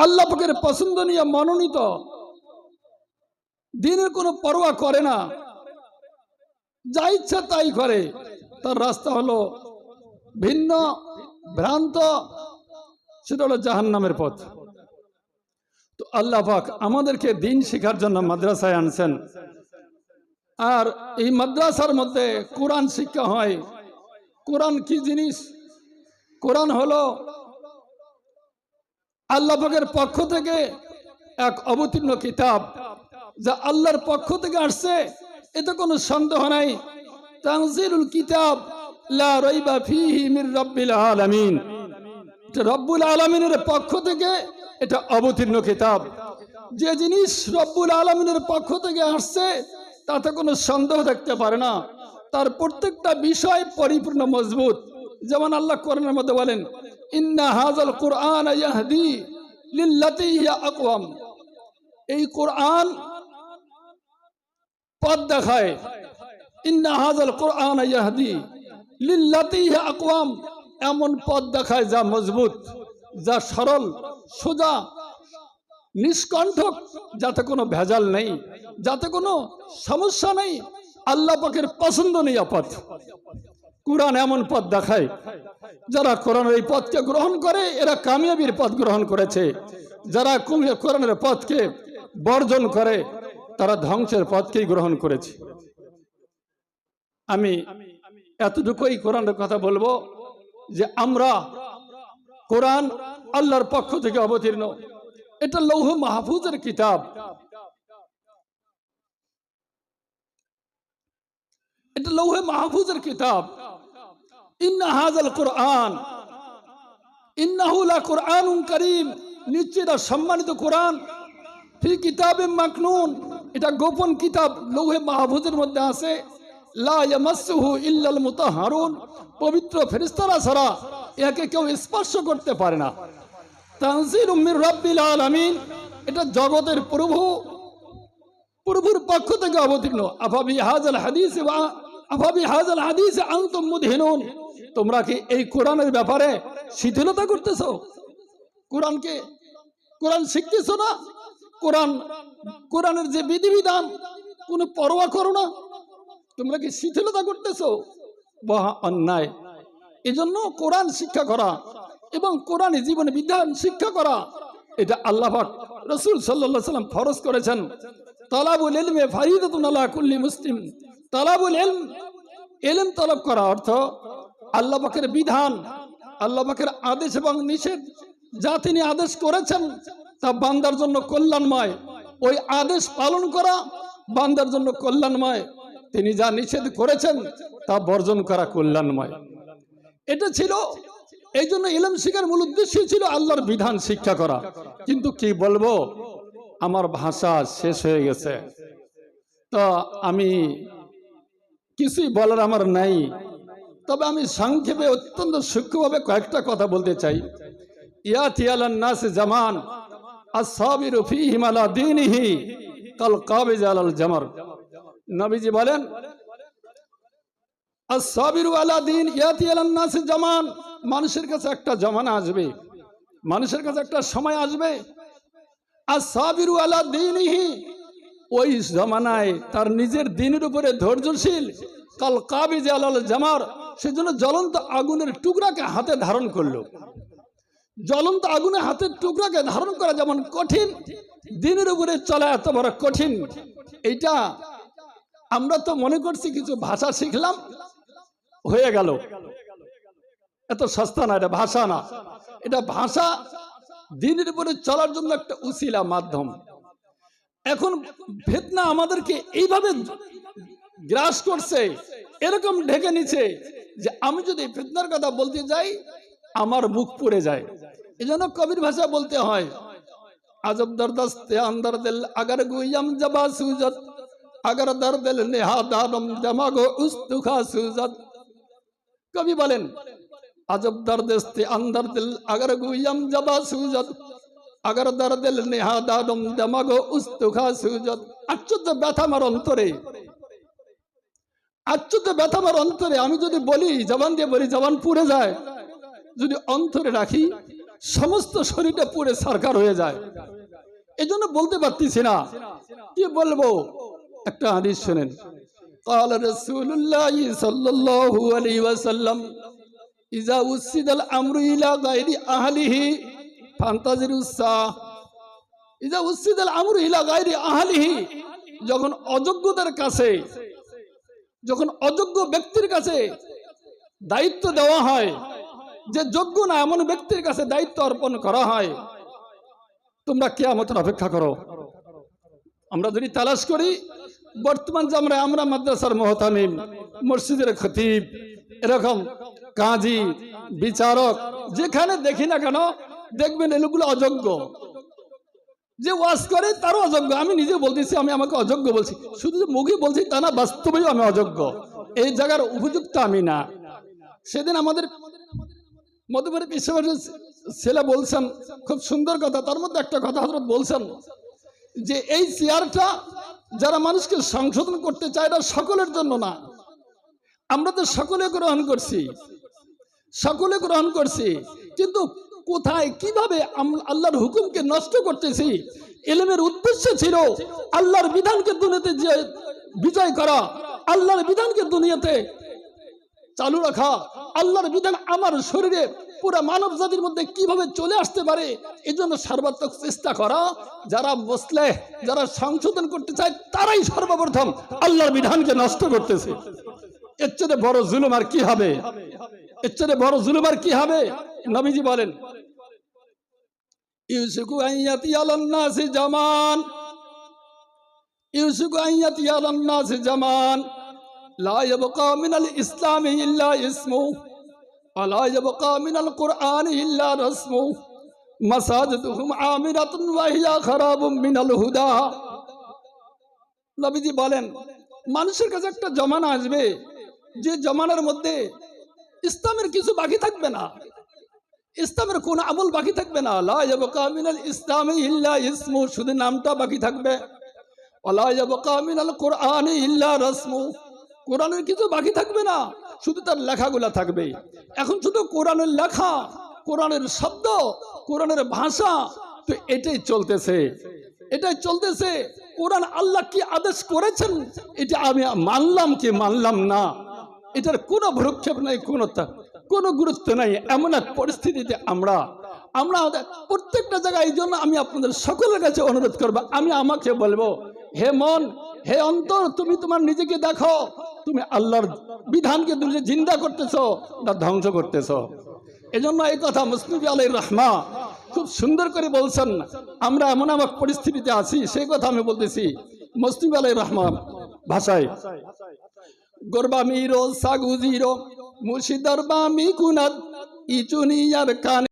আল্লাহ পাকের পছন্দনীয় মনোনীত, দিনের কোনো পরোয়া করে না, যা ইচ্ছা তাই করে, তার রাস্তা হলো ভিন্ন, ভ্রান্ত, সেটা হলো জাহান্নামের পথ। তো আল্লাহ পাক আমাদেরকে দিন শেখার জন্য মাদ্রাসায় আনছেন, আর এই মাদ্রাসার মধ্যে কোরআন শিক্ষা হয়। কোরআন কি জিনিস? কোরআন হলো আল্লাহ পাকের পক্ষ থেকে এক অবতীর্ণ কিতাব, যা আল্লাহর পক্ষ থেকে আসছে, এতে কোনো সন্দেহ নাই। তানজিলুল কিতাব লা রাইবা ফীহি মির রাব্বিল আলামিন, এটা রব্বুল আলামিনের পক্ষ থেকে এটা অবতীর্ণ কিতাব। যে জিনিস রব্বুল আলামিনের পক্ষ থেকে আসছে তাতে কোনো সন্দেহ থাকতে পারে না, তার প্রত্যেকটা বিষয় পরিপূর্ণ মজবুত। যেমন আল্লাহ কোরআনের মধ্যে বলেন, ইন্না হাযাল কুরআন ইয়াহদি লিল্লাতী হিয়া আকওয়াম, এই কোরআন পথ দেখায়। ইন্না হাযাল কুরআন ইয়াহদি লিল্লাতী হিয়া আকওয়াম, এমন পথ দেখায় যা মজবুত, যা সরল, সোজা, নিষ্কণ্ঠক, যাতে কোনো ভেজাল নেই, যাতে কোনো সমস্যা নেই, আল্লাহ পাকের পছন্দনীয় পথ। কোরআন এমন পথ দেখায়, যারা কোরআনের এই পথকে গ্রহণ করে এরা কামিয়াবির পথ গ্রহণ করেছে। যারা কোরআনের পথকে বর্জন করে তারা ধ্বংসের পথকেই গ্রহণ করেছে। আমি এতটুকুই কোরআনের কথা বলবো যে আমরা কোরআন আল্লাহর পক্ষ থেকে অবতীর্ণ, এটা লৌহ মাহফুজের কিতাব, এটা লৌহে মাহফুজের কিতাব। ইন্না হাযাল কুরআন ইন্নাহু লাকুরআনুন কারীম, নিশ্চয় সম্মানিত কোরআন, ফি কিতাবিম মাকনুন, এটা গোপন কিতাব, লৌহে মাহফুজের মধ্যে আছে। লা ইয়ামাসসুহু ইল্লাল মুতাহহারুন, পবিত্র ফেরেশতারা ছাড়া একে কেউ স্পর্শ করতে পারে না। তানজিলুম মির রাব্বিল আলামিন, এটা জগতের প্রভুর পক্ষ থেকে অবতীর্ণ। আফাবি হাযাল হাদিস আনতুম মুদহিনুন, তোমরা কি এই কোরআনের ব্যাপারে শিথিলতা করতেছো? কোরআন শিখতেছো না? কোরআনের যে বিধিবিধান কোনো পরোয়া করো না? তোমরা কি শিথিলতা করতেছো? মহা অন্যায়। এজন্য কোরআন শিক্ষা করা এবং কোরআনের জীবনে বিধান শিক্ষা করা, এটা আল্লাহ পাক রাসূল সাল্লাল্লাহু আলাইহি ওয়াসাল্লাম ফরজ করেছেন। তালাবুল ইলমি ফারিদাতুন আলা কুল্লি মুসলিম, তালাবুল ইলম, ইলম তলব করা অর্থ আল্লাহ পাকের বিধান, আল্লাহ পাকের আদেশ এবং নিষেধ, যা তিনি আদেশ করেছেন তা বান্দার জন্য কল্যাণময়, ওই আদেশ পালন করা বান্দার জন্য কল্যাণময়। তিনি যা নিষেধ করেছেন তা বর্জন করা কল্যাণময়। এটা ছিল, এই জন্য ইলম শিক্ষার মূল উদ্দেশ্যই ছিল আল্লাহর বিধান শিক্ষা করা। কিন্তু কি বলবো, আমার ভাষা শেষ হয়ে গেছে, তো আমি কিছুই বলার আমার নাই। তবে আমি সংক্ষেপে অত্যন্ত সূক্ষ্মভাবে কয়েকটা কথা বলতে চাই। ইয়াতি আলান নাস জামান আসসাবিরু ফীহিম আলা দীনিহি কাল কাবিজ আলাল জামর, নবীজি বলেন আসসাবিরু আলা দীন ইয়াতি আলান নাস জামান, মানুষের কাছে একটা জামানা আসবে, মানুষের কাছে একটা সময় আসবে, আসসাবিরু আলা দীনিহি, ওই জামানায় তার নিজের দিনের উপরে ধৈর্যশীল, কাল কাবিজ আলাল জামার, সেজন্য জ্বলন্ত আগুনের টুকরাকে হাতে ধারণ করলো। জ্বলন্ত আগুনের হাতের টুকরাকে ধারণ করা যেমন কঠিন, দিনের উপরে চলা এত বড় কঠিন। এইটা আমরা তো মনে করছি কিছু ভাষা শিখলাম হয়ে গেল, এত সস্তা না, এটা ভাষা না, এটা ভাষা দিনের উপরে চলার জন্য একটা উসিলা, মাধ্যম। এখন ফিতনা আমাদেরকে এইভাবে গ্রাস করছে, এরকম ঢেকে নিচ্ছে যে আমি যদি ফিতনার কথা বলতে যাই আমার মুখ পুড়ে যায়। এজন্য কবির ভাষা বলতে হয়, আজব দরদস্তে আন্দর দিল আগার গুইয়াম জবা সুজত, আগার দর দিল নেহা দানম জামাগো উস্তুখা সুজত। কবি বলেন আজব দরদস্তে আন্দর দিল আগার গুইয়াম জবা সুজত, আগার দর দিল নেহা দানম জামাগো উস্তুখা সুজত। আশ্চর্য ব্যথা আমার অন্তরে, আশ্চর্য ব্যথা আমার অন্তরে। আমি যদি বলি, জবান দিয়ে বলি, জবান পুড়ে যায়। যদি অন্তরে রাখি সমস্ত শরীরটা পুড়ে সরকার হয়ে যায়। এই জন্য বলতে পারতেছি না, কি বলবো। একটা হাদিস শুনেন, قال رسول الله صلى الله عليه وسلم إذا وسد الأمر إلى غير أهله فانتظروا الساعة إذا وسد الأمر إلى غير أهله। যখন অযোগ্যদের কাছে, যখন অযোগ্য ব্যক্তির কাছে দায়িত্ব দেওয়া হয়, যে যোগ্য না এমন ব্যক্তির কাছে দায়িত্ব অর্পণ করা হয়, তোমরা কিয়ামতের অপেক্ষা করো। আমরা যদি তালাশ করি, বর্তমান যে আমরা মাদ্রাসার মুহতামিম, মসজিদের খতিব, এরকম কাজী, বিচারক, যেখানে দেখি না কেন দেখবেন এগুলো অযোগ্য। যে ওয়াজ করে তারও অযোগ্য। আমি নিজে বলতেছি, আমি আমাকে অযোগ্য বলছি, শুধু যে মুখে বলছি তা না, বাস্তবেও আমি অযোগ্য, এই জায়গার উপযুক্ত আমি না। সেদিন আমাদের মধ্যে বিশ্বভারতীর ছেলে বলছেন খুব সুন্দর কথা, তার মধ্যে একটা কথা হযরত বলছেন যে এই চেয়ারটা যারা মানুষকে সংশোধন করতে চায় এটা সকলের জন্য না। আমরা তো সকলে গ্রহণ করছি, সকলে গ্রহণ করছি, কিন্তু কোথায় কিভাবে আল্লাহর হুকুমকে নষ্ট করতেছি। ইলমের উদ্দেশ্য ছিল আল্লাহর বিধানকে দুনিয়াতে যে বিজয় করা, আল্লাহর বিধানকে দুনিয়াতে চালু রাখা, আল্লাহর বিধান আমার শরীরে পুরো মানব জাতির মধ্যে কিভাবে চলে আসতে পারে, এই জন্য সর্বাত্মক চেষ্টা করা। যারা মুসলিহ, যারা সংশোধন করতে চায়, তারাই সর্বপ্রথম আল্লাহর বিধানকে নষ্ট করতেছে। এর চেয়ে বড় জুলুম আর কি হবে? এর চেয়ে বড় জুলুম আর কি হবে? নবীজি বলেন, ইউসুকু আইয়াতি আলান নাসি জামান, ইউসুকু আইয়াতি আলান নাসি জামান লা ইয়াবকা মিনাল ইসলামি ইল্লা ইসমু ওয়া লা ইয়াবকা মিনাল কুরআনি ইল্লা রাসমু মাসাজিদুহুম আমিরাতুন ওয়া হিয়া খারাবুম মিনাল হুদা। নবীজি বলেন, মানুষের কাছে একটা জমানা আসবে, যে জমানার মধ্যে ইসলামের কিছু বাকি থাকবে না, ইসলামের কোন আমল বাকি থাকবে না। লা ইয়াবকা মিনাল ইসলামি ইল্লা ইসমু, শুধু নামটা বাকি থাকবে। ওয়া লা ইয়াবকা মিনাল কুরআনি ইল্লা রাসমু, কোরআনের কিছু বাকি থাকবে না, শুধু তার লেখাগুলা থাকবে। এখন শুধু কোরআনের লেখা, কোরআনের শব্দ, কোরআনের ভাষা, তো এটাই চলতেছে, এটাই চলতেছে। কোরআন আল্লাহ কি আদেশ করেছেন এটা আমি মানলাম কি মানলাম না, এটার কোনো ভ্রুক্ষেপ নাই, কোনো গুরুত্ব নাই। এমন এক পরিস্থিতিতে আমরা প্রত্যেকটা জায়গায়। এই জন্য আমি আপনাদের সকলের কাছে অনুরোধ করবো, আমি আমাকে বলবো, হে মন, হে অন্তর, তুমি তোমার নিজেকে দেখো, তুমি আল্লাহর বিধানকে তুমি জিন্দা করতেছো না ধ্বংস করতেছো। এজন্য এই কথা মুসলিম আলাইহির রাহমা খুব সুন্দর করে বলছেন। আমরা এমন এক পরিস্থিতিতে আছি, সেই কথা আমি বলতেছি মুসলিম আলাইহির রাহমা ভাষায়, গরবা মিরো সাগুজিরো মুর্শিদার বা মিকুনাদ ইচুনিয়ার কান